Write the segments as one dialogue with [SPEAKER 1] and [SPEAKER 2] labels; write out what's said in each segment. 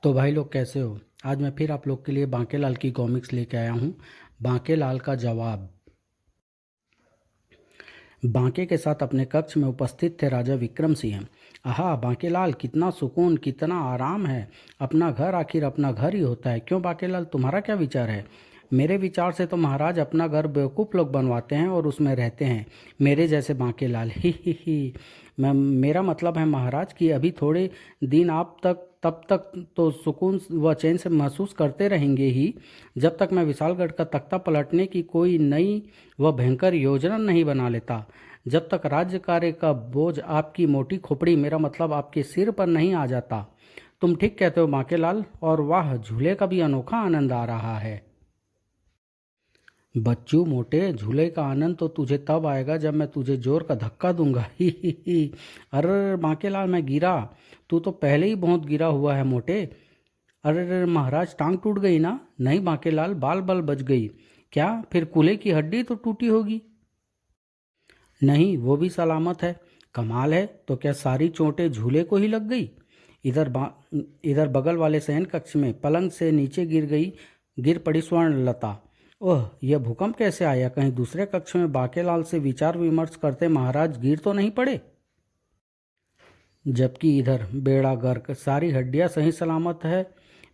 [SPEAKER 1] तो भाई लोग कैसे हो। आज मैं फिर आप लोग के लिए बांकेलाल की कॉमिक्स लेके आया हूँ। बांकेलाल का जवाब। बांके के साथ अपने कक्ष में उपस्थित थे राजा विक्रम सिंह। आहा बांकेलाल, कितना सुकून, कितना आराम है। अपना घर आखिर अपना घर ही होता है। क्यों बांकेलाल, तुम्हारा क्या विचार है? मेरे विचार से तो महाराज अपना घर बेवकूफ़ लोग बनवाते हैं और उसमें रहते हैं, मेरे जैसे बांकेलाल। ही। मैं मेरा मतलब है महाराज कि अभी थोड़े दिन आप तक तब तक तो सुकून व चैन से महसूस करते रहेंगे ही, जब तक मैं विशालगढ़ का तख्ता पलटने की कोई नई व भयंकर योजना नहीं बना लेता। जब तक राज्य कार्य का बोझ आपकी मोटी खोपड़ी, मेरा मतलब आपके सिर पर नहीं आ जाता। तुम ठीक कहते हो बांकेलाल, और वाह, झूले का भी अनोखा आनंद आ रहा है। बच्चू मोटे, झूले का आनंद तो तुझे तब आएगा जब मैं तुझे जोर का धक्का दूंगा। ही। अरे बांकेलाल, मैं गिरा? तू तो पहले ही बहुत गिरा हुआ है मोटे। अरे महाराज, टांग टूट गई ना? नहीं बांकेलाल, बाल बाल बच गई। क्या फिर कूल्हे की हड्डी तो टूटी होगी? नहीं, वो भी सलामत है। कमाल है, तो क्या सारी चोटें झूले को ही लग गई? इधर बा इधर बगल वाले शयन कक्ष में पलंग से नीचे गिर पड़ी स्वर्ण लता। ओह, यह भूकंप कैसे आया? कहीं दूसरे कक्ष में बाकेलाल से विचार विमर्श करते महाराज गिर तो नहीं पड़े? जबकि इधर बेड़ा गर्क, सारी हड्डियां सही सलामत है।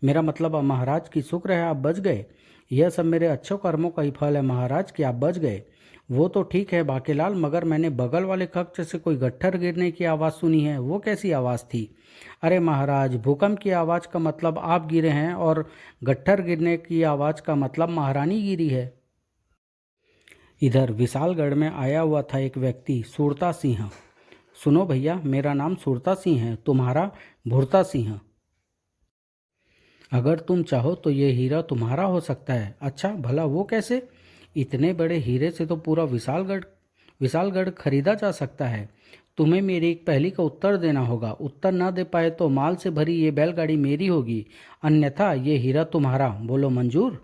[SPEAKER 1] मेरा मतलब महाराज की शुक्र है आप बच गए। यह सब मेरे अच्छे कर्मों का ही फल है महाराज कि आप बच गए। वो तो ठीक है बाकेलाल, मगर मैंने बगल वाले कक्ष से कोई गट्ठर गिरने की आवाज़ सुनी है। वो कैसी आवाज़ थी? अरे महाराज, भूकंप की आवाज़ का मतलब आप गिरे हैं, और गट्ठर गिरने की आवाज़ का मतलब महारानी गिरी है। इधर विशालगढ़ में आया हुआ था एक व्यक्ति, सुरता सिंह। सुनो भैया, मेरा नाम सुरता सिंह है, तुम्हारा भुरता सिंह। अगर तुम चाहो तो ये हीरा तुम्हारा हो सकता है। अच्छा भला, वो कैसे? इतने बड़े हीरे से तो पूरा विशालगढ़ खरीदा जा सकता है। तुम्हें मेरी एक पहेली का उत्तर देना होगा। उत्तर ना दे पाए तो माल से भरी ये बैलगाड़ी मेरी होगी, अन्यथा ये हीरा तुम्हारा। बोलो मंजूर?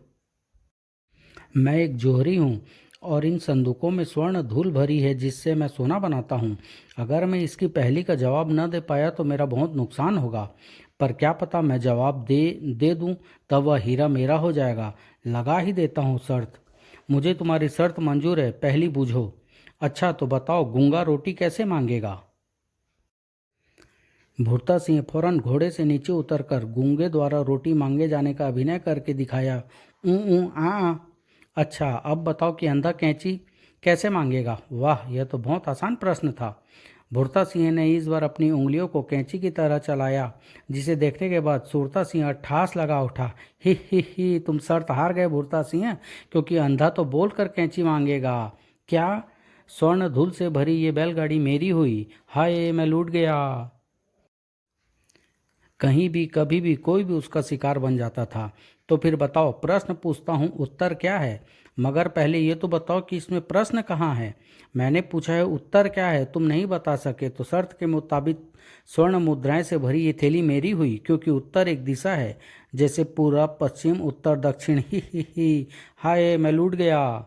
[SPEAKER 1] मैं एक जोहरी हूँ, और इन संदूकों में स्वर्ण धूल भरी है जिससे मैं सोना बनाता हूँ। अगर मैं इसकी पहेली का जवाब न दे पाया तो मेरा बहुत नुकसान होगा। पर क्या पता, मैं जवाब दे दूँ तब वह हीरा मेरा हो जाएगा। लगा ही देता हूँ शर्त। मुझे तुम्हारी शर्त मंजूर है, पहली बूझो। अच्छा तो बताओ, गूंगा रोटी कैसे मांगेगा? भुरता सिंह फौरन घोड़े से नीचे उतरकर गूंगे द्वारा रोटी मांगे जाने का अभिनय करके दिखाया। ऊ ऊ आ। अच्छा अब बताओ कि अंधा कैंची कैसे मांगेगा? वाह, यह तो बहुत आसान प्रश्न था। भुरता सिंह ने इस बार अपनी उंगलियों को कैंची की तरह चलाया, जिसे देखने के बाद सुरता सिंह ठास लगा उठा। ही, तुम शर्त हार गए भुरता सिंह, क्योंकि अंधा तो बोलकर कैंची मांगेगा। क्या? स्वर्ण धूल से भरी ये बैलगाड़ी मेरी हुई। हाय, मैं लूट गया। कहीं भी कभी भी कोई भी उसका शिकार बन जाता था। तो फिर बताओ, प्रश्न पूछता हूँ, उत्तर क्या है? मगर पहले ये तो बताओ कि इसमें प्रश्न कहाँ है? मैंने पूछा है उत्तर क्या है, तुम नहीं बता सके तो शर्त के मुताबिक स्वर्ण मुद्राएं से भरी ये थैली मेरी हुई, क्योंकि उत्तर एक दिशा है, जैसे पूरब पश्चिम उत्तर दक्षिण। ही। हाय, मैं लूट गया।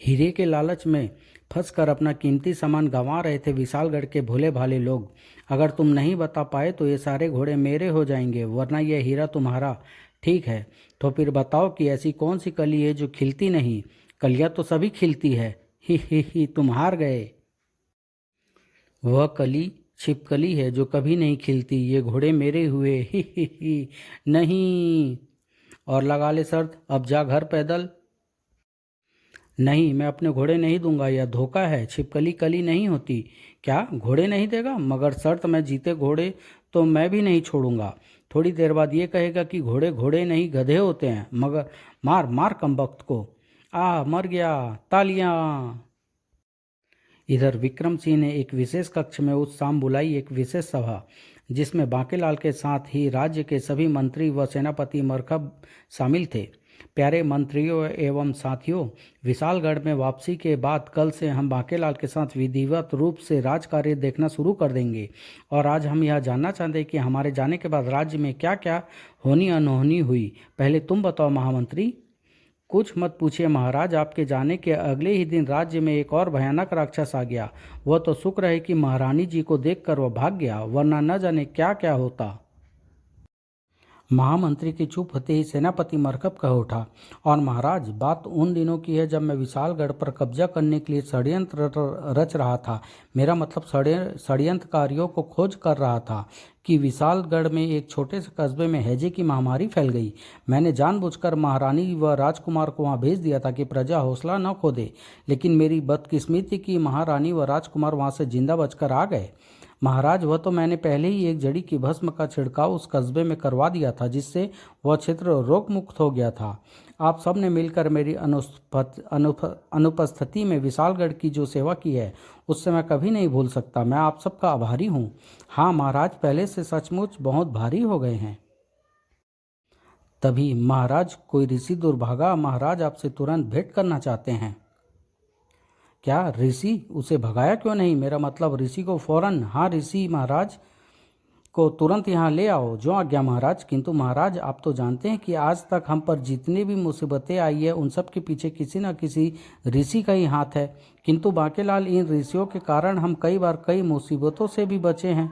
[SPEAKER 1] हीरे के लालच में फंसकर अपना कीमती सामान गंवा रहे थे विशालगढ़ के भोले भाले लोग। अगर तुम नहीं बता पाए तो ये सारे घोड़े मेरे हो जाएंगे, वरना यह हीरा तुम्हारा। ठीक है, तो फिर बताओ कि ऐसी कौन सी कली है जो खिलती नहीं? कलियां तो सभी खिलती है। ही, तुम हार गए। वह कली छिपकली है जो कभी नहीं खिलती। ये घोड़े मेरे हुए। ही। नहीं। और लगा ले शर्त, अब जा घर पैदल। नहीं, मैं अपने घोड़े नहीं दूंगा, यह धोखा है। छिपकली कली नहीं होती। क्या घोड़े नहीं देगा? मगर शर्त मैं जीते घोड़े तो मैं भी नहीं छोड़ूंगा। थोड़ी देर बाद ये कहेगा कि घोड़े घोड़े नहीं गधे होते हैं। मगर मार मार कमबख्त को। मर गया। तालियां। इधर विक्रम सिंह ने एक विशेष कक्ष में उस शाम बुलाई एक विशेष सभा, जिसमें बांकेलाल के साथ ही राज्य के सभी मंत्री व सेनापति मरकब शामिल थे। प्यारे मंत्रियों एवं साथियों, विशालगढ़ में वापसी के बाद कल से हम बांकेलाल के साथ विधिवत रूप से राज कार्य देखना शुरू कर देंगे। और आज हम यह जानना चाहते हैं कि हमारे जाने के बाद राज्य में क्या क्या होनी अनहोनी हुई। पहले तुम बताओ महामंत्री। कुछ मत पूछिए महाराज, आपके जाने के अगले ही दिन राज्य में एक और भयानक राक्षस आ गया। वह तो शुक्र है कि महारानी जी को देखकर वह भाग गया, वरना न जाने क्या क्या होता। महामंत्री की चुप होते ही सेनापति मरकब कह उठा, और महाराज, बात उन दिनों की है जब मैं विशालगढ़ पर कब्जा करने के लिए षड्यंत्र रच रहा था। मेरा मतलब षड्यंत्रकारियों को खोज कर रहा था कि विशालगढ़ में एक छोटे से कस्बे में हैजे की महामारी फैल गई। मैंने जानबूझकर महारानी व राजकुमार को वहां भेज दिया था कि प्रजा हौसला न खो दे, लेकिन मेरी बदकिस्मती की महारानी व राजकुमार वहां से जिंदा बचकर आ गए। महाराज, वह तो मैंने पहले ही एक जड़ी की भस्म का छिड़काव उस कस्बे में करवा दिया था, जिससे वह क्षेत्र रोग मुक्त हो गया था। आप सब ने मिलकर मेरी अनुपस्थिति में विशालगढ़ की जो सेवा की है, उससे मैं कभी नहीं भूल सकता। मैं आप सबका आभारी हूँ। हाँ महाराज, पहले से सचमुच बहुत भारी हो गए हैं। तभी महाराज, कोई ऋषि दुर्भागा महाराज आपसे तुरंत भेंट करना चाहते हैं। क्या ऋषि? उसे भगाया क्यों नहीं? मेरा मतलब ऋषि को फौरन। हाँ ऋषि महाराज को तुरंत यहाँ ले आओ। जो आज्ञा महाराज। किंतु महाराज, आप तो जानते हैं कि आज तक हम पर जितनी भी मुसीबतें आई है, उन सब के पीछे किसी न किसी ऋषि का ही हाथ है। किंतु बांकेलाल, इन ऋषियों के कारण हम कई बार कई मुसीबतों से भी बचे हैं।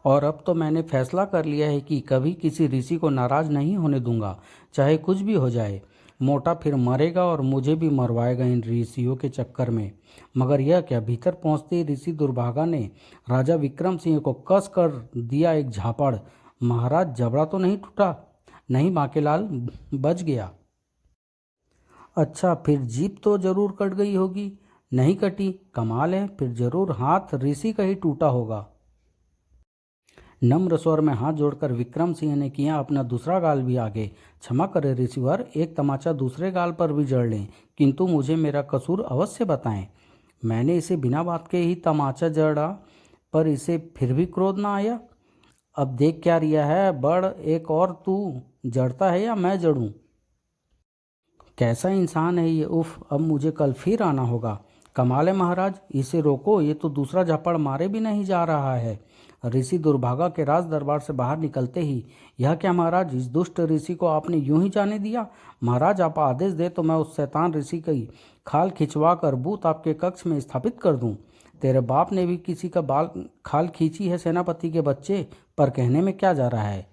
[SPEAKER 1] और अब तो मैंने फैसला कर लिया है कि कभी किसी ऋषि को नाराज नहीं होने दूंगा, चाहे कुछ भी हो जाए। मोटा फिर मरेगा और मुझे भी मरवाएगा इन ऋषियों के चक्कर में। मगर यह क्या, भीतर पहुंचते ही ऋषि दुर्भागा ने राजा विक्रम सिंह को कस कर दिया एक झापड़। महाराज, जबड़ा तो नहीं टूटा? नहीं बांकेलाल, बच गया। अच्छा, फिर जीभ तो जरूर कट गई होगी? नहीं कटी। कमाल है, फिर जरूर हाथ ऋषि का ही टूटा होगा। नम्र स्वर में हाथ जोड़कर विक्रम सिंह ने किया अपना दूसरा गाल भी आगे। क्षमा करें ऋषिवर, एक तमाचा दूसरे गाल पर भी जड़ लें, किंतु मुझे मेरा कसूर अवश्य बताएं। मैंने इसे बिना बात के ही तमाचा जड़ा, पर इसे फिर भी क्रोध ना आया। अब देख क्या रिया है, बड़ एक और तू जड़ता है या मैं जड़ूं? कैसा इंसान है ये! उफ, अब मुझे कल फिर आना होगा। कमाल है महाराज, इसे रोको, ये तो दूसरा झापड़ मारे भी नहीं जा रहा है। ऋषि दुर्भागा के राज दरबार से बाहर निकलते ही, यह क्या महाराज, इस दुष्ट ऋषि को आपने यूं ही जाने दिया? महाराज, आप आदेश दे तो मैं उस शैतान ऋषि की खाल खिंचवा कर बूत आपके कक्ष में स्थापित कर दूं। तेरे बाप ने भी किसी का बाल खाल खींची है सेनापति के बच्चे, पर कहने में क्या जा रहा है।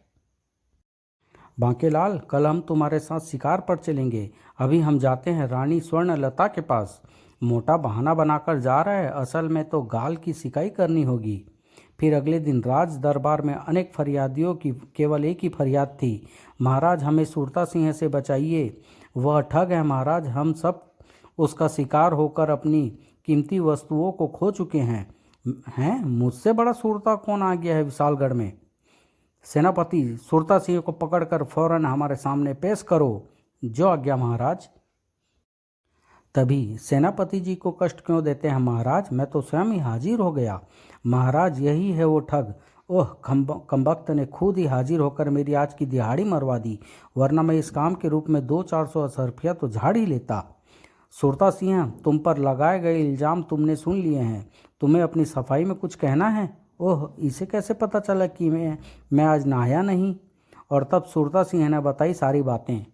[SPEAKER 1] बांकेलाल, कल हम तुम्हारे साथ शिकार पर चलेंगे। अभी हम जाते हैं रानी स्वर्णलता के पास। मोटा बहाना बनाकर जा रहा है, असल में तो गाल की सिकाई करनी होगी। फिर अगले दिन राज दरबार में अनेक फरियादियों की केवल एक ही फरियाद थी, महाराज हमें सुरता सिंह से बचाइए। वह ठग है महाराज, हम सब उसका शिकार होकर अपनी कीमती वस्तुओं को खो चुके हैं। मुझसे बड़ा सुरता कौन आ गया है विशालगढ़ में? सेनापति, सुरता सिंह को पकड़कर फौरन हमारे सामने पेश करो। जो आज्ञा महाराज। तभी, सेनापति जी को कष्ट क्यों देते हैं महाराज, मैं तो स्वयं ही हाजिर हो गया। महाराज, यही है वो ठग। ओह, कमबख्त ने खुद ही हाजिर होकर मेरी आज की दिहाड़ी मरवा दी, वरना मैं इस काम के रूप में 200-400 असरफिया तो झाड़ ही लेता। सुरता सिंह, तुम पर लगाए गए इल्जाम तुमने सुन लिए हैं। तुम्हें अपनी सफाई में कुछ कहना है? ओह, इसे कैसे पता चला कि मैं आज नहाया नहीं? और तब सुरता सिंह ने बताई सारी बातें।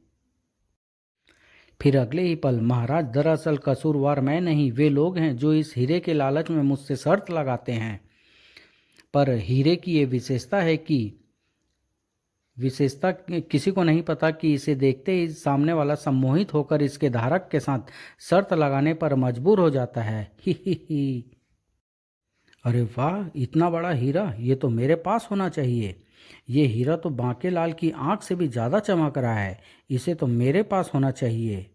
[SPEAKER 1] फिर अगले ही पल, महाराज दरअसल कसूरवार मैं नहीं, वे लोग हैं जो इस हीरे के लालच में मुझसे शर्त लगाते हैं। पर हीरे की ये विशेषता किसी को नहीं पता कि इसे देखते ही सामने वाला सम्मोहित होकर इसके धारक के साथ शर्त लगाने पर मजबूर हो जाता है। ही। अरे वाह, इतना बड़ा हीरा, ये तो मेरे पास होना चाहिए। ये हीरा तो बांकेलाल की आंख से भी ज़्यादा चमक रहा है, इसे तो मेरे पास होना चाहिए।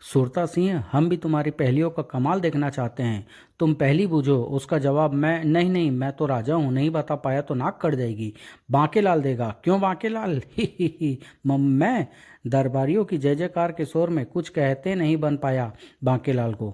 [SPEAKER 1] सुरता सिंह, हम भी तुम्हारी पहेलियों का कमाल देखना चाहते हैं। तुम पहली बूझो। उसका जवाब मैं नहीं, मैं तो राजा हूँ, नहीं बता पाया तो नाक कट जाएगी। बांकेलाल देगा। क्यों बांकेलाल? ही। मैं दरबारियों की जय जयकार के शोर में कुछ कहते नहीं बन पाया बांकेलाल को।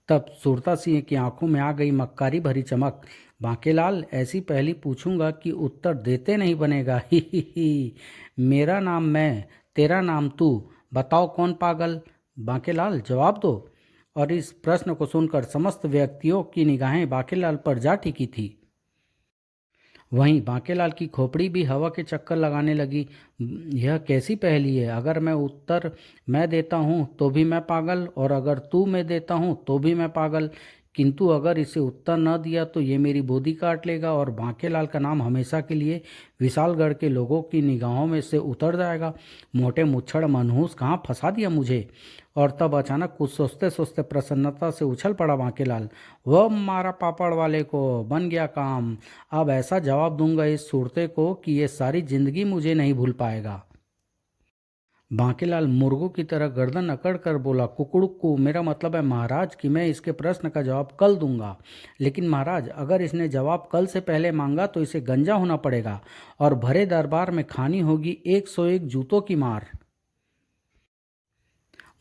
[SPEAKER 1] तब सुरता सिंह की आंखों में आ गई मक्कारी भरी चमक। बांकेलाल, ऐसी पहली पूछूंगा कि उत्तर देते नहीं बनेगा। ही। मेरा नाम मैं, तेरा नाम तू, बताओ कौन पागल? बांकेलाल, जवाब दो। और इस प्रश्न को सुनकर समस्त व्यक्तियों की निगाहें बांकेलाल पर जा टिकी थी। वहीं बांकेलाल की खोपड़ी भी हवा के चक्कर लगाने लगी। यह कैसी पहेली है? अगर मैं उत्तर मैं देता हूँ तो भी मैं पागल, और अगर तू मैं देता हूँ तो भी मैं पागल। किंतु अगर इसे उत्तर न दिया तो ये मेरी बोदी काट लेगा और बांकेलाल का नाम हमेशा के लिए विशालगढ़ के लोगों की निगाहों में से उतर जाएगा। मोटे मुच्छड़ मनहूस, कहाँ फंसा दिया मुझे। और तब अचानक कुछ सोचते सोचते प्रसन्नता से उछल पड़ा बांकेलाल। वह मारा पापड़ वाले को, बन गया काम। अब ऐसा जवाब दूंगा इस सूरते को कि ये सारी जिंदगी मुझे नहीं भूल पाएगा। बांकेलाल मुर्गों की तरह गर्दन अकड़ कर बोला, कुकुड़ुक्कू, मेरा मतलब है महाराज कि मैं इसके प्रश्न का जवाब कल दूंगा। लेकिन महाराज, अगर इसने जवाब कल से पहले मांगा तो इसे गंजा होना पड़ेगा और भरे दरबार में खानी होगी 101 जूतों की मार।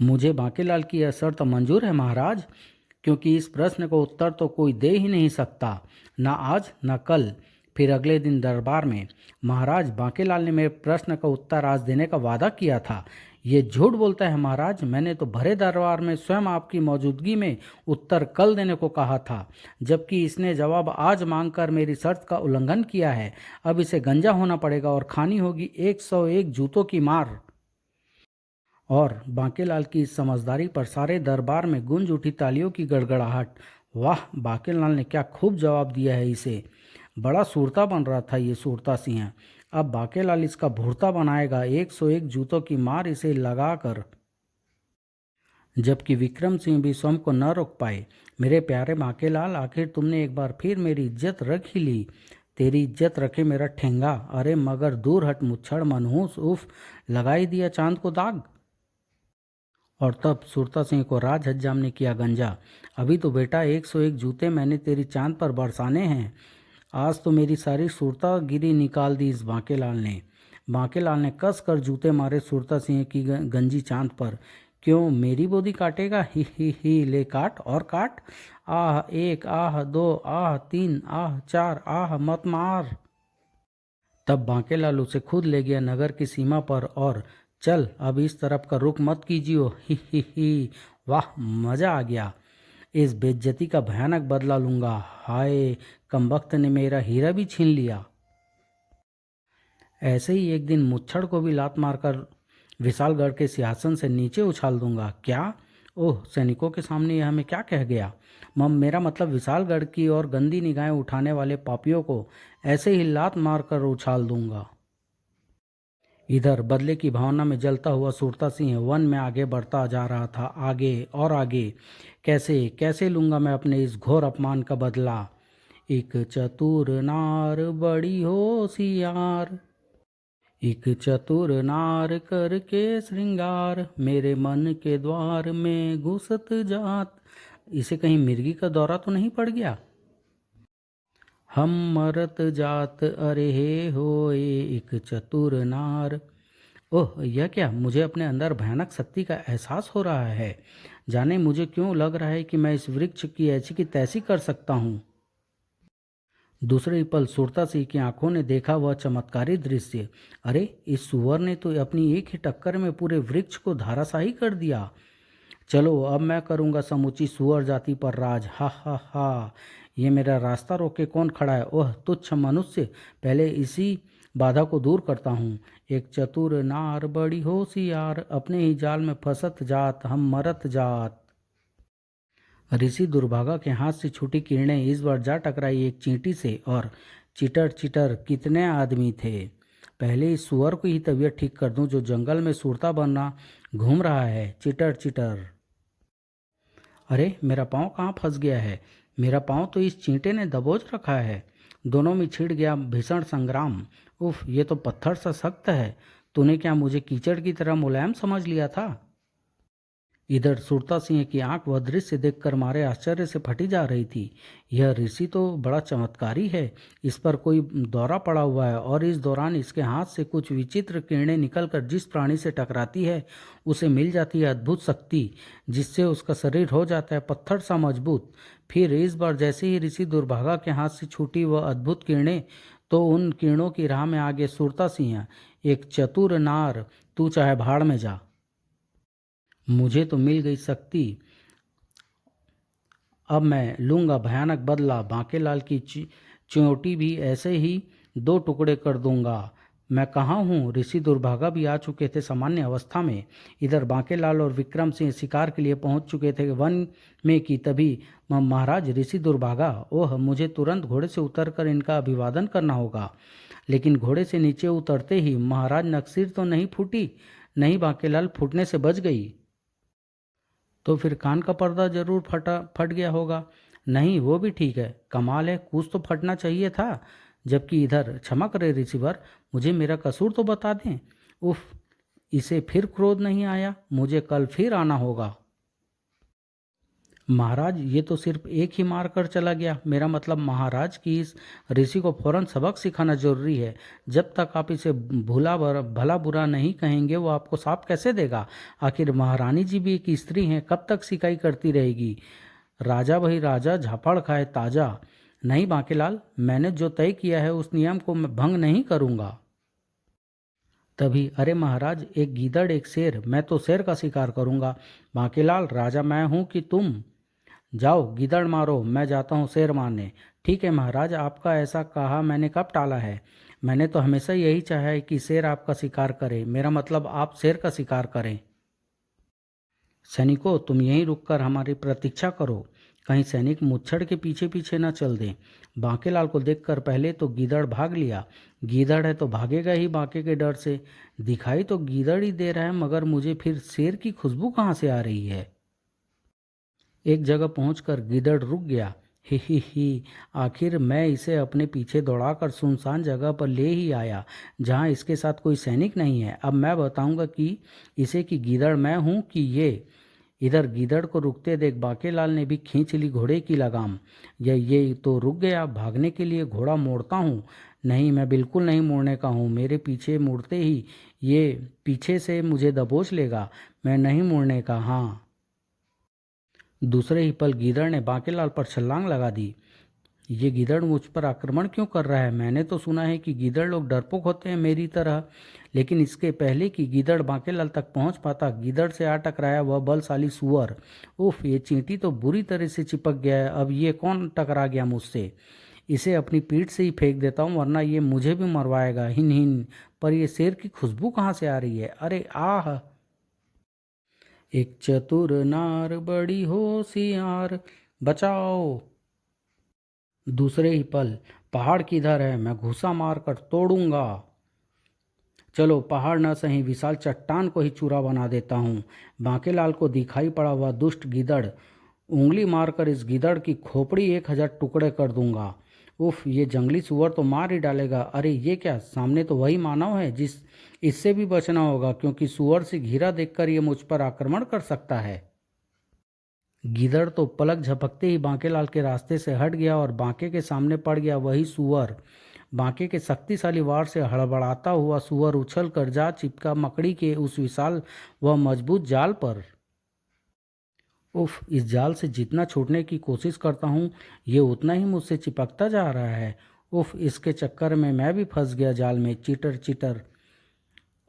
[SPEAKER 1] मुझे बांकेलाल की यह शर्त मंजूर है महाराज, क्योंकि इस प्रश्न का उत्तर तो कोई दे ही नहीं सकता, ना आज ना कल। फिर अगले दिन दरबार में, महाराज, बांकेलाल ने मेरे प्रश्न का उत्तर आज देने का वादा किया था। ये झूठ बोलता है महाराज, मैंने तो भरे दरबार में स्वयं आपकी मौजूदगी में उत्तर कल देने को कहा था, जबकि इसने जवाब आज मांगकर मेरी शर्त का उल्लंघन किया है। अब इसे गंजा होना पड़ेगा और खानी होगी 101 जूतों की मार। और बांकेलाल की इस समझदारी पर सारे दरबार में गूंज उठी तालियों की गड़गड़ाहट। वाह, बांकेलाल ने क्या खूब जवाब दिया है इसे। बड़ा सूरता बन रहा था ये सूरता सिंह। अब बांकेलाल इसका भूरता बनाएगा, 101 जूतों की मार इसे लगाकर। जबकि विक्रम सिंह भी स्वयं को न रोक पाए। मेरे प्यारे बांकेलाल, आखिर तुमने एक बार फिर मेरी इज्जत रख ही ली। तेरी इज्जत रखे मेरा ठेंगा। अरे मगर दूर हट मुच्छड़ मनहूस, उफ, लगा ही दिया चांद को दाग। और तब सूरता सिंह को राज हज्जाम ने किया गंजा। अभी तो बेटा 101 जूते मैंने तेरी चांद पर बरसाने हैं। आज तो मेरी सारी सूरता गिरी निकाल दी इस बांकेलाल ने। बांकेलाल ने कस कर जूते मारे सूरता सिंह की गंजी चांद पर। क्यों मेरी बोदी काटेगा? ही, ले काट और काट। आह 1, आह 2, आह 3, आह 4, आह मत मार। तब बांकेलाल उसे खुद ले गया नगर की सीमा पर और, चल अब इस तरफ का रुख मत कीजियो। ही, वाह, मजा आ गया। इस बेइज्जती का भयानक बदला लूंगा। हाय, कमबख्त ने मेरा हीरा भी छीन लिया। ऐसे ही एक दिन मुच्छड़ को भी लात मारकर विशालगढ़ के सिंहासन से नीचे उछाल दूंगा। क्या? ओह, सैनिकों के सामने यह हमें क्या कह गया? मेरा मतलब विशालगढ़ की और गंदी निगाहें उठाने वाले पापियों को ऐसे ही लात मारकर उछाल दूंगा। इधर बदले की भावना में जलता हुआ सूरता सिंह वन में आगे बढ़ता जा रहा था, आगे और आगे। कैसे कैसे लूंगा मैं अपने इस घोर अपमान का बदला। एक चतुर नार बड़ी होशियार, एक चतुर नार करके श्रृंगार, मेरे मन के द्वार में घुसत जात। इसे कहीं मिर्गी का दौरा तो नहीं पड़ गया? हम मरत जात अरे हे होए एक चतुर नार। ओह, यह क्या? मुझे अपने अंदर भयानक शक्ति का एहसास हो रहा है। जाने मुझे क्यों लग रहा है कि मैं इस वृक्ष की ऐसी की तैसी कर सकता हूँ। दूसरे ही पल सुरता सिंह की आंखों ने देखा वह चमत्कारी दृश्य। अरे, इस सुअर ने तो अपनी एक ही टक्कर में पूरे वृक्ष को धराशायी कर दिया। चलो अब मैं करूँगा समूची सुअर जाति पर राज। हा हा हा, ये मेरा रास्ता रोके कौन खड़ा है? ओह तुच्छ मनुष्य, पहले इसी बाधा को दूर करता हूँ। एक चतुर नार बड़ी होशियार, अपने ही जाल में फंसत जात, हम मरत जात। ऋषि दुर्भागा के हाथ से छूटी किरणें इस बार जा टकराई एक चींटी से और चिटर चिटर कितने आदमी थे। पहले इस सुअर को ही तबीयत ठीक कर दूं जो जंगल में सुरता बनना घूम रहा है। Cheater cheater. अरे, मेरा पाँव कहाँ फंस गया है? मेरा पाँव तो इस चींटे ने दबोच रखा है। दोनों में छिड़ गया भीषण संग्राम। उफ, ये तो पत्थर सा सख्त है। तूने क्या मुझे कीचड़ की तरह मुलायम समझ लिया था? इधर सुरता सिंह की आंख वह दृश्य देखकर मारे आश्चर्य से फटी जा रही थी। यह ऋषि तो बड़ा चमत्कारी है। इस पर कोई दौरा पड़ा हुआ है और इस दौरान इसके हाथ से कुछ विचित्र किरणें निकलकर जिस प्राणी से टकराती है उसे मिल जाती है अद्भुत शक्ति, जिससे उसका शरीर हो जाता है पत्थर सा मजबूत। फिर इस बार जैसे ही ऋषि दुर्भागा के हाथ से छूटी वह अद्भुत किरणें, तो उन किरणों की राह में आगे सुरता सिंह, एक चतुर नार, तू चाहे भाड़ में जा। मुझे तो मिल गई शक्ति, अब मैं लूंगा भयानक बदला। बांकेलाल की चियोटी भी ऐसे ही 2 टुकड़े कर दूंगा। मैं कहाँ हूँ? ऋषि दुर्भागा भी आ चुके थे सामान्य अवस्था में। इधर बांकेलाल और विक्रम सिंह शिकार के लिए पहुंच चुके थे वन में कि तभी महाराज ऋषि दुर्भागा, ओह मुझे तुरंत घोड़े से उतरकर इनका अभिवादन करना होगा। लेकिन घोड़े से नीचे उतरते ही महाराज नक्सीर तो नहीं फूटी? नहीं बांकेलाल, फूटने से बच गई। तो फिर कान का पर्दा जरूर फट गया होगा। नहीं, वो भी ठीक है। कमाल है, कुछ तो फटना चाहिए था। जबकि इधर क्षमा करे ऋषिवर, मुझे मेरा कसूर तो बता दें। उफ, इसे फिर क्रोध नहीं आया? मुझे कल फिर आना होगा। महाराज, ये तो सिर्फ एक ही मार कर चला गया। मेरा मतलब महाराज की इस ऋषि को फौरन सबक सिखाना जरूरी है। जब तक आप इसे भला बुरा नहीं कहेंगे वो आपको साफ कैसे देगा? आखिर महारानी जी भी एक स्त्री हैं, कब तक सिकाई करती रहेगी? राजा वही राजा, झापड़ खाए ताजा। नहीं बांकेलाल, मैंने जो तय किया है उस नियम को मैं भंग नहीं करूंगा। तभी, अरे महाराज, एक गीदड़ एक शेर, मैं तो शेर का शिकार करूंगा। बांकेलाल, राजा मैं हूं कि तुम? जाओ गीदड़ मारो, मैं जाता हूँ शेर मारने। ठीक है महाराज, आपका ऐसा कहा मैंने कब टाला है? मैंने तो हमेशा यही चाहा है कि शेर आपका शिकार करे, मेरा मतलब आप शेर का शिकार करें। सैनिकों, तुम यहीं रुककर हमारी प्रतीक्षा करो, कहीं सैनिक मुच्छड़ के पीछे पीछे न चल दें। बांकेलाल को देखकर पहले तो गीदड़ भाग लिया। गीदड़ है तो भागेगा ही बांके के डर से। दिखाई तो गीदड़ ही दे रहा है, मगर मुझे फिर शेर की खुशबू कहाँ से आ रही है? एक जगह पहुंचकर गीदड़ रुक गया। ही, आखिर मैं इसे अपने पीछे दौड़ाकर सुनसान जगह पर ले ही आया जहां इसके साथ कोई सैनिक नहीं है। अब मैं बताऊंगा कि इसे कि गीदड़ मैं हूं कि ये। इधर गीदड़ को रुकते देख बांकेलाल ने भी खींच ली घोड़े की लगाम। ये तो रुक गया। भागने के लिए घोड़ा मोड़ता हूँ? नहीं, मैं बिल्कुल नहीं मोड़ने का हूँ। मेरे पीछे मुड़ते ही ये पीछे से मुझे दबोच लेगा। मैं नहीं मोड़ने का। हाँ। दूसरे ही पल गीदड़ ने बांकेलाल पर छलांग लगा दी। ये गीदड़ मुझ पर आक्रमण क्यों कर रहा है? मैंने तो सुना है कि गीदड़ लोग डरपोक होते हैं मेरी तरह। लेकिन इसके पहले कि गीदड़ बांकेलाल तक पहुंच पाता, गीदड़ से आ टकराया वह बलशाली सुअर। उफ, ये चींटी तो बुरी तरह से चिपक गया है। अब ये कौन टकरा गया मुझसे? इसे अपनी पीठ से ही फेंक देता हूँ, वरना ये मुझे भी मरवाएगा। हिन हिन। पर यह शेर की खुशबू कहाँ से आ रही है? अरे आह! एक चतुर नार बड़ी होशियार, बचाओ। दूसरे ही पल, पहाड़ किधर है? मैं घुसा मारकर तोड़ूंगा। चलो, पहाड़ न सही, विशाल चट्टान को ही चूरा बना देता हूँ। बांकेलाल को दिखाई पड़ा वह दुष्ट गीदड़। उंगली मारकर इस गीदड़ की खोपड़ी 1000 टुकड़े कर दूंगा। उफ, ये जंगली सुअर तो मार ही डालेगा। अरे ये क्या, सामने तो वही मानव है जिस इससे भी बचना होगा, क्योंकि सुअर से घिरा देखकर ये मुझ पर आक्रमण कर सकता है। गीदड़ तो पलक झपकते ही बांकेलाल के रास्ते से हट गया और बांके के सामने पड़ गया वही सुअर। बांके के शक्तिशाली वार से हड़बड़ाता हुआ सुअर उछल कर जा चिपका मकड़ी के उस विशाल व मजबूत जाल पर। उफ, इस जाल से जितना छूटने की कोशिश करता हूँ ये उतना ही मुझसे चिपकता जा रहा है। उफ, इसके चक्कर में मैं भी फंस गया जाल में। Cheater cheater.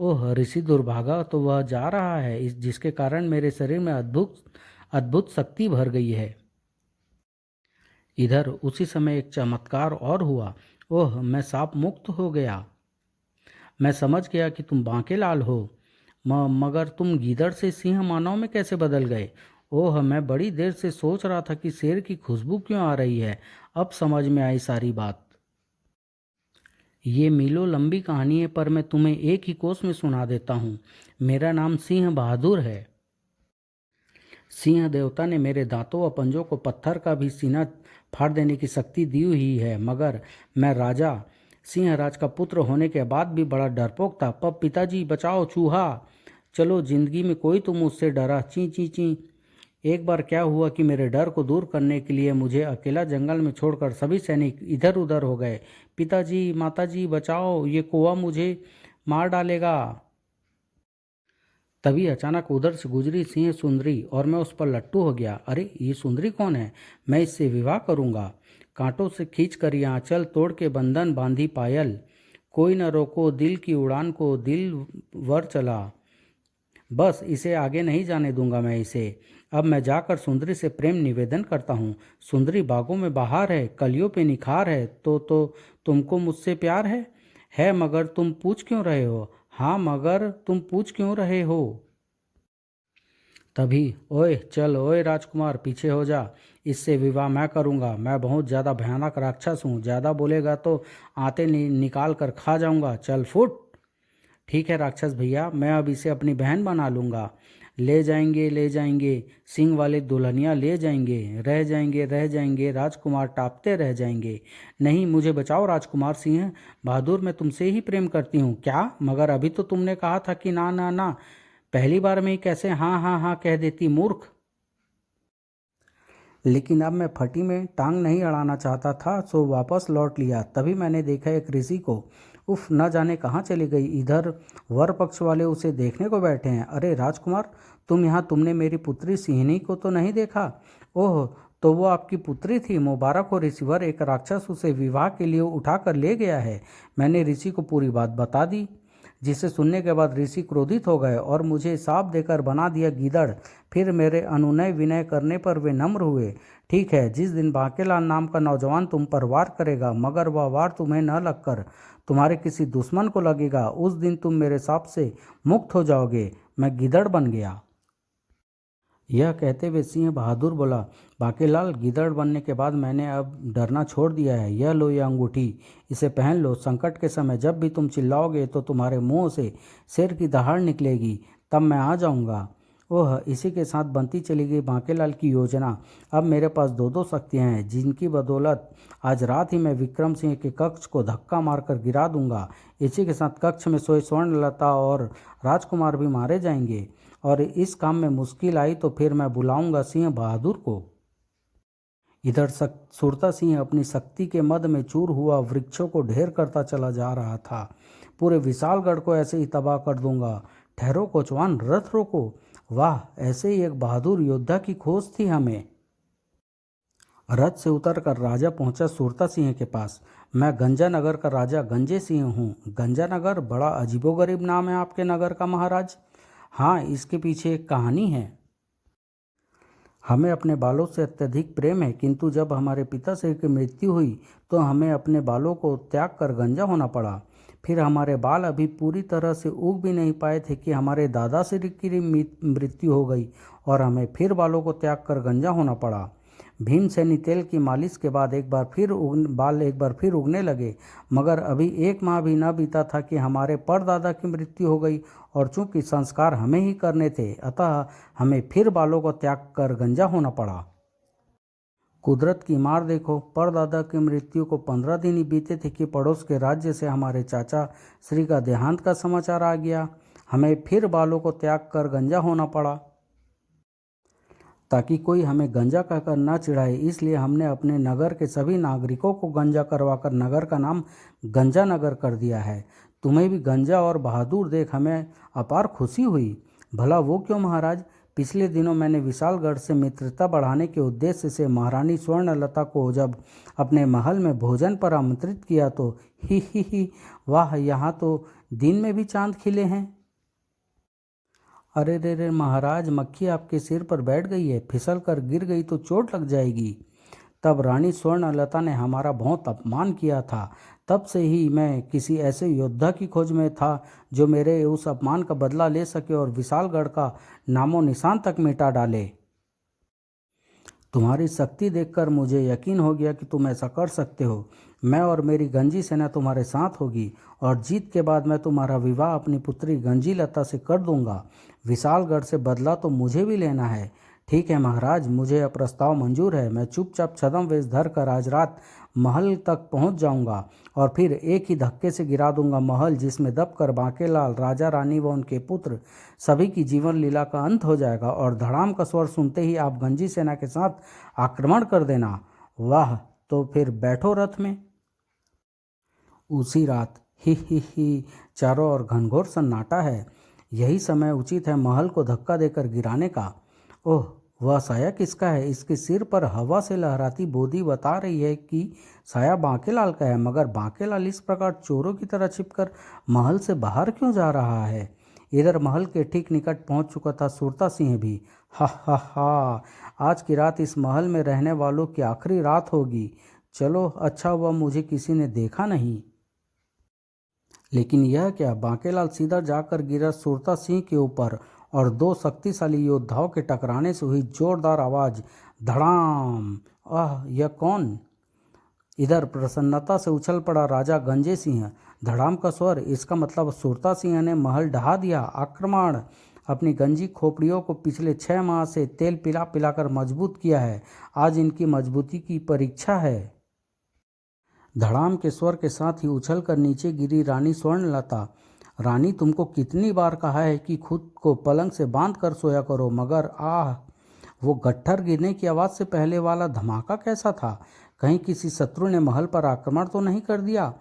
[SPEAKER 1] ओह, ऋषि दुर्भागा तो वह जा रहा है जिसके कारण मेरे शरीर में अद्भुत अद्भुत शक्ति भर गई है। इधर उसी समय एक चमत्कार और हुआ। ओह, मैं सांप मुक्त हो गया। मैं समझ गया कि तुम बांकेलाल हो, मगर तुम गीदड़ से सिंह मानव में कैसे बदल गए? ओह, मैं बड़ी देर से सोच रहा था कि शेर की खुशबू क्यों आ रही है। अब समझ में आई सारी बात। ये मीलों लंबी कहानी है, पर मैं तुम्हें एक ही कोस में सुना देता हूँ। मेरा नाम सिंह बहादुर है। सिंह देवता ने मेरे दांतों व पंजों को पत्थर का भी सीना फाड़ देने की शक्ति दी हुई है, मगर मैं राजा सिंह राज का पुत्र होने के बाद भी बड़ा डरपोक था। पब पिताजी, बचाओ चूहा। चलो, जिंदगी में कोई तो मुझसे डरा। ची ची ची। एक बार क्या हुआ कि मेरे डर को दूर करने के लिए मुझे अकेला जंगल में छोड़कर सभी सैनिक इधर उधर हो गए। पिताजी, माताजी, बचाओ, ये कौवा मुझे मार डालेगा। तभी अचानक उधर से गुजरी सिंह सुंदरी और मैं उस पर लट्टू हो गया। अरे ये सुंदरी कौन है? मैं इससे विवाह करूंगा। कांटों से खींच कर ये आंचल तोड़ के बंधन बांधी पायल। कोई न रोको दिल की उड़ान को, दिल वर चला। बस इसे आगे नहीं जाने दूंगा मैं इसे। अब मैं जाकर सुंदरी से प्रेम निवेदन करता हूँ। सुंदरी, बागों में बहार है, कलियों पे निखार है, तो तुमको मुझसे प्यार है? है मगर तुम पूछ क्यों रहे हो? हाँ मगर तुम पूछ क्यों रहे हो? तभी, ओए चल ओए राजकुमार, पीछे हो जा। इससे विवाह मैं करूँगा। मैं बहुत ज़्यादा भयानक राक्षस हूँ। ज़्यादा बोलेगा तो आते निकाल कर खा जाऊँगा। चल फुट। ठीक है राक्षस भैया, मैं अब इसे अपनी बहन बना लूँगा। ले जाएंगे ले जाएंगे, सिंह वाले दुल्हनिया ले जाएंगे। रह जाएंगे, राजकुमार टापते रह जाएंगे। नहीं, मुझे बचाओ राजकुमार सिंह बहादुर, मैं तुमसे ही प्रेम करती हूँ। क्या? मगर अभी तो तुमने कहा था कि ना ना ना। पहली बार में ही कैसे हाँ हाँ हाँ कह देती मूर्ख। लेकिन अब मैं फटी में टांग नहीं अड़ाना चाहता था, सो वापस लौट लिया। तभी मैंने देखा एक ऋषि को। उफ, न जाने कहाँ चली गई। इधर वर पक्ष वाले उसे देखने को बैठे हैं। अरे राजकुमार, तुम यहाँ, तुमने मेरी पुत्री सिंहनी को तो नहीं देखा? ओह, तो वो आपकी पुत्री थी। मुबारक हो ऋषिवर, एक राक्षस उसे विवाह के लिए उठा कर ले गया है। मैंने ऋषि को पूरी बात बता दी, जिसे सुनने के बाद ऋषि क्रोधित हो गए और मुझे शाप देकर बना दिया गीदड़। फिर मेरे अनुनय विनय करने पर वे नम्र हुए। ठीक है, जिस दिन बांकेलाल नाम का नौजवान तुम पर वार करेगा, मगर वह वार तुम्हें न लगकर तुम्हारे किसी दुश्मन को लगेगा, उस दिन तुम मेरे शाप से मुक्त हो जाओगे। मैं गीदड़ बन गया। यह कहते हुए सिंह बहादुर बोला, बांकेलाल, गीदड़ बनने के बाद मैंने अब डरना छोड़ दिया है। यह लो यह अंगूठी, इसे पहन लो। संकट के समय जब भी तुम चिल्लाओगे तो तुम्हारे मुंह से शेर की दहाड़ निकलेगी, तब मैं आ जाऊंगा। ओह, इसी के साथ बनती चली गई बांकेलाल की योजना। अब मेरे पास दो दो शक्तियाँ हैं, जिनकी बदौलत आज रात ही मैं विक्रम सिंह के कक्ष को धक्का मारकर गिरा दूंगा। इसी के साथ कक्ष में सोए स्वर्णलता और राजकुमार भी मारे जाएंगे। और इस काम में मुश्किल आई तो फिर मैं बुलाऊंगा सिंह बहादुर को। इधर सुरता सिंह अपनी शक्ति के मद में चूर हुआ वृक्षों को ढेर करता चला जा रहा था। पूरे विशालगढ़ को ऐसे ही तबाह कर दूंगा। ठहरो कोचवान, रथ रोको। वाह, ऐसे ही एक बहादुर योद्धा की खोज थी हमें। रथ से उतरकर राजा पहुंचा सुरता सिंह के पास। मैं गंजानगर का राजा गंजे सिंह हूँ। गंजानगर, बड़ा अजीबोगरीब नाम है आपके नगर का महाराज। हाँ, इसके पीछे एक कहानी है। हमें अपने बालों से अत्यधिक प्रेम है, किंतु जब हमारे पिताश्री की मृत्यु हुई तो हमें अपने बालों को त्याग कर गंजा होना पड़ा। फिर हमारे बाल अभी पूरी तरह से उग भी नहीं पाए थे कि हमारे दादाश्री की मृत्यु हो गई और हमें फिर बालों को त्याग कर गंजा होना पड़ा। भीमसेनी तेल की मालिश के बाद बाल एक बार फिर उगने लगे, मगर अभी एक माह भी न बीता था कि हमारे परदादा की मृत्यु हो गई और चूंकि संस्कार हमें ही करने थे, अतः हमें फिर बालों को त्याग कर गंजा होना पड़ा। कुदरत की मार देखो, परदादा की मृत्यु को 15 दिन ही बीते थे कि पड़ोस के राज्य से हमारे चाचा श्री का देहांत का समाचार आ गया। हमें फिर बालों को त्याग कर गंजा होना पड़ा ताकि कोई हमें गंजा कहकर न चिढ़ाए। इसलिए हमने अपने नगर के सभी नागरिकों को गंजा करवाकर नगर का नाम गंजा नगर कर दिया है। तुम्हें भी गंजा और बहादुर देख हमें अपार खुशी हुई। भला वो क्यों महाराज? पिछले दिनों मैंने विशालगढ़ से मित्रता बढ़ाने के उद्देश्य से महारानी स्वर्णलता को जब अपने महल में भोजन पर आमंत्रित किया तो ही वाह, यहाँ तो दिन में भी चांद खिले हैं। अरे रे रे महाराज, मक्खी आपके सिर पर बैठ गई है, फिसल कर गिर गई तो चोट लग जाएगी। तब रानी स्वर्णलता ने हमारा बहुत अपमान किया था। तब से ही मैं किसी ऐसे योद्धा की खोज में था जो मेरे उस अपमान का बदला ले सके और विशालगढ़ का नामो निशान तक मिटा डाले। तुम्हारी शक्ति देखकर मुझे यकीन हो गया कि तुम ऐसा कर सकते हो। मैं और मेरी गंजी सेना तुम्हारे साथ होगी और जीत के बाद मैं तुम्हारा विवाह अपनी पुत्री गंजी लता से कर दूंगा। विशालगढ़ से बदला तो मुझे भी लेना है। ठीक है महाराज, मुझे यह प्रस्ताव मंजूर है। मैं चुपचाप छद्म वेश धर कर आज रात महल तक पहुंच जाऊंगा और फिर एक ही धक्के से गिरा दूंगा महल, जिसमें दबकर बांकेलाल, राजा रानी व उनके पुत्र सभी की जीवन लीला का अंत हो जाएगा। और धड़ाम का स्वर सुनते ही आप गंजी सेना के साथ आक्रमण कर देना। वाह, तो फिर बैठो रथ में। उसी रात ही चारों ओर घनघोर सन्नाटा है। यही समय उचित है महल को धक्का देकर गिराने का। ओह, वह साया किसका है? इसके सिर पर हवा से लहराती बोदी बता रही है कि साया बांकेलाल का है, मगर बांकेलाल इस प्रकार चोरों की तरह छिपकर महल से बाहर क्यों जा रहा है? इधर महल के ठीक निकट पहुंच चुका था सुरता सिंह भी। हा, आज की रात इस महल में रहने वालों की आखिरी रात होगी। चलो, अच्छा हुआ मुझे किसी ने देखा नहीं। लेकिन यह क्या, बांकेलाल सीधा जाकर गिरा सुरता सिंह के ऊपर और दो शक्तिशाली योद्धाओं के टकराने से हुई जोरदार आवाज, धड़ाम। यह कौन? इधर प्रसन्नता से उछल पड़ा राजा गंजे सिंह। धड़ाम का स्वर, इसका मतलब सुरता सिंह ने महल ढहा दिया। आक्रमण! अपनी गंजी खोपड़ियों को पिछले 6 माह से तेल पिला पिलाकर मजबूत किया है, आज इनकी मजबूती की परीक्षा है। धड़ाम के स्वर के साथ ही उछलकर नीचे गिरी रानी स्वर्णलता। रानी, तुमको कितनी बार कहा है कि खुद को पलंग से बांध कर सोया करो, मगर वो गट्ठर गिरने की आवाज़ से पहले वाला धमाका कैसा था? कहीं किसी शत्रु ने महल पर आक्रमण तो नहीं कर दिया?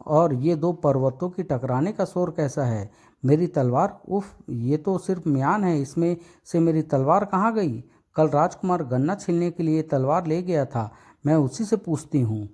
[SPEAKER 1] और ये दो पर्वतों की टकराने का शोर कैसा है? मेरी तलवार, उफ, ये तो सिर्फ म्यान है, इसमें से मेरी तलवार कहाँ गई? कल राजकुमार गन्ना छीलने के लिए तलवार ले गया था, मैं उसी से पूछती हूँ।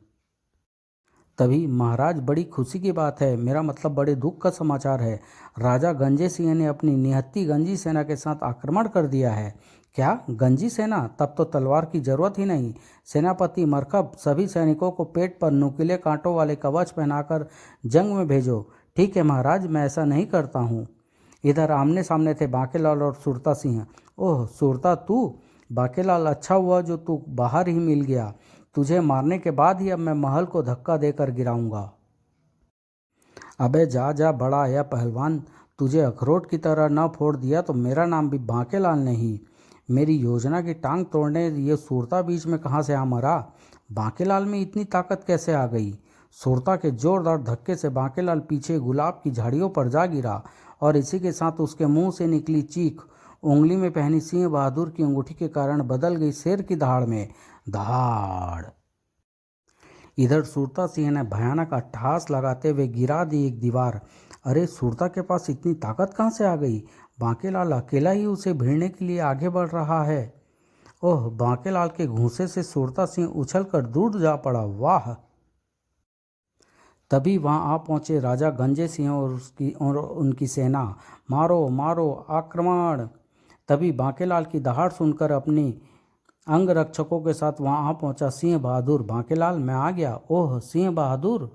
[SPEAKER 1] तभी, महाराज, बड़ी खुशी की बात है, मेरा मतलब बड़े दुख का समाचार है। राजा गंजे सिंह ने अपनी निहत्ती गंजी सेना के साथ आक्रमण कर दिया है। क्या, गंजी सेना? तब तो तलवार की जरूरत ही नहीं। सेनापति मरकब, सभी सैनिकों को पेट पर नुकीले कांटों वाले कवच पहनाकर जंग में भेजो। ठीक है महाराज, मैं ऐसा नहीं करता हूँ। इधर आमने सामने थे बांकेलाल और सुरता सिंह। ओह सुरता, तू? बांकेलाल, अच्छा हुआ जो तू बाहर ही मिल गया। तुझे मारने के बाद ही अब मैं महल को धक्का देकर गिराऊंगा। अबे जा जा बड़ा आया पहलवान, तुझे अखरोट की तरह न फोड़ दिया तो मेरा नाम भी बांकेलाल नहीं। मेरी योजना की टांग तोड़ने ये सुरता बीच में कहाँ से आ मरा? बांकेलाल में इतनी ताकत कैसे आ गई? सुरता के जोरदार धक्के से बांकेलाल पीछे गुलाब की झाड़ियों पर जा गिरा और इसी के साथ उसके मुंह से निकली चीख उंगली में पहनी सिंह बहादुर की अंगूठी के कारण बदल गई शेर की दहाड़ में। दहाड़! इधर सुरता सिंह ने भयानक अट्टहास लगाते हुए गिरा दी एक दीवार। अरे, सुरता के पास इतनी ताकत कहाँ से आ गई? बांकेलाल अकेला ही उसे भिड़ने के लिए आगे बढ़ रहा है। ओह, बांकेलाल के घूंसे से सुरता सिंह उछलकर दूर जा पड़ा। वाह! तभी वहां आ पहुंचे राजा गंजे सिंह और उनकी सेना। मारो मारो, आक्रमण! तभी बांकेलाल की दहाड़ सुनकर अपनी अंगरक्षकों के साथ वहां आ पहुंचा सिंह बहादुर। बांकेलाल, मैं आ गया। ओह सिंह बहादुर!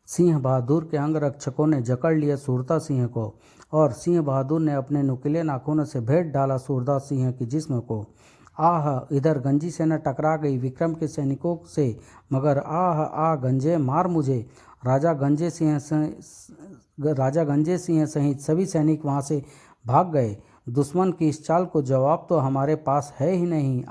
[SPEAKER 1] सिंह बहादुर के अंगरक्षकों ने जकड़ लिया सुरता सिंह को और सिंह बहादुर ने अपने नुकीले नाखूनों से भेद डाला सुरता सिंह के जिस्म को। इधर गंजी सेना टकरा गई विक्रम के सैनिकों से, मगर गंजे, मार मुझे! राजा गंजे सिंह सहित सभी सैनिक वहां से भाग गए। दुश्मन की इस चाल को जवाब तो हमारे पास है ही नहीं।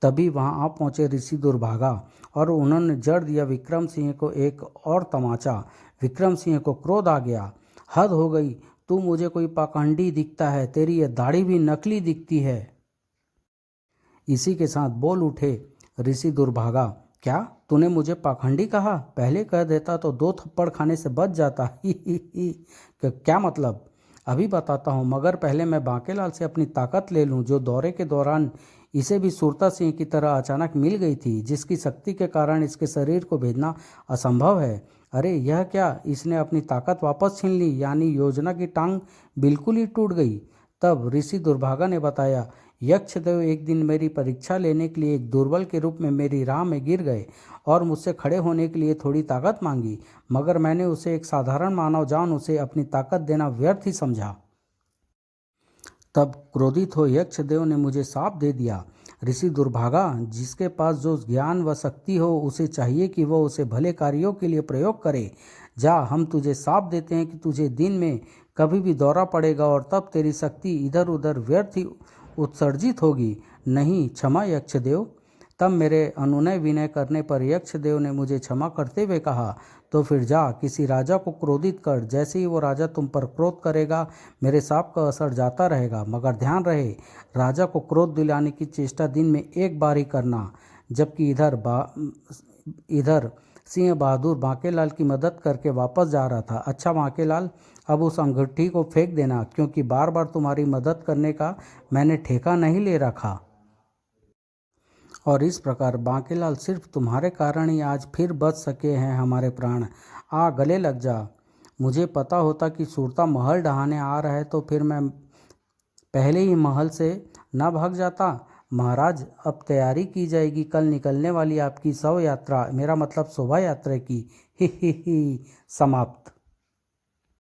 [SPEAKER 1] तभी वहां आ पहुंचे ऋषि दुर्भागा और उन्होंने जड़ दिया विक्रम सिंह को एक और तमाचा। विक्रम सिंह को क्रोध आ गया। हद हो गई, तू मुझे कोई पाखंडी दिखता है, तेरी यह दाढ़ी भी नकली दिखती है। इसी के साथ बोल उठे ऋषि दुर्भागा, क्या तूने मुझे पाखंडी कहा? पहले कह देता तो 2 थप्पड़ खाने से बच जाता। ही क्या मतलब? अभी बताता हूँ, मगर पहले मैं बांकेलाल से अपनी ताकत ले लूँ, जो दौरे के दौरान इसे भी सुरता सिंह की तरह अचानक मिल गई थी, जिसकी शक्ति के कारण इसके शरीर को भेजना असंभव है। अरे यह क्या, इसने अपनी ताकत वापस छीन ली, यानी योजना की टांग बिल्कुल ही टूट गई। तब ऋषि दुर्भागा ने बताया, यक्षदेव एक दिन मेरी परीक्षा लेने के लिए एक दुर्बल के रूप में मेरी राह में गिर गए और मुझसे खड़े होने के लिए थोड़ी ताकत मांगी, मगर मैंने उसे एक साधारण मानव जान उसे अपनी ताकत देना व्यर्थ ही समझा। तब क्रोधित हो यक्षदेव ने मुझे शाप दे दिया। ऋषि दुर्भागा, जिसके पास जो ज्ञान व शक्ति हो उसे चाहिए कि वह उसे भले कार्यों के लिए प्रयोग करे। जा, हम तुझे शाप देते हैं कि तुझे दिन में कभी भी दौरा पड़ेगा और तब तेरी शक्ति इधर उधर व्यर्थ ही उत्सर्जित होगी। नहीं, क्षमा यक्षदेव। तब मेरे अनुनय विनय करने पर यक्षदेव ने मुझे क्षमा करते हुए कहा, तो फिर जा, किसी राजा को क्रोधित कर, जैसे ही वो राजा तुम पर क्रोध करेगा मेरे शाप का असर जाता रहेगा। मगर ध्यान रहे, राजा को क्रोध दिलाने की चेष्टा दिन में एक बार ही करना। जबकि इधर सिंह बहादुर बांकेलाल की मदद करके वापस जा रहा था। अच्छा बांकेलाल, अब उस अंगूठी को फेंक देना, क्योंकि बार बार तुम्हारी मदद करने का मैंने ठेका नहीं ले रखा। और इस प्रकार बांकेलाल, सिर्फ तुम्हारे कारण ही आज फिर बच सके हैं हमारे प्राण। गले लग जा। मुझे पता होता कि सुरता महल ढहाने आ रहा है तो फिर मैं पहले ही महल से न भाग जाता। महाराज, अब तैयारी की जाएगी कल निकलने वाली आपकी शव यात्रा, मेरा मतलब शोभा यात्रा की। ही। समाप्त।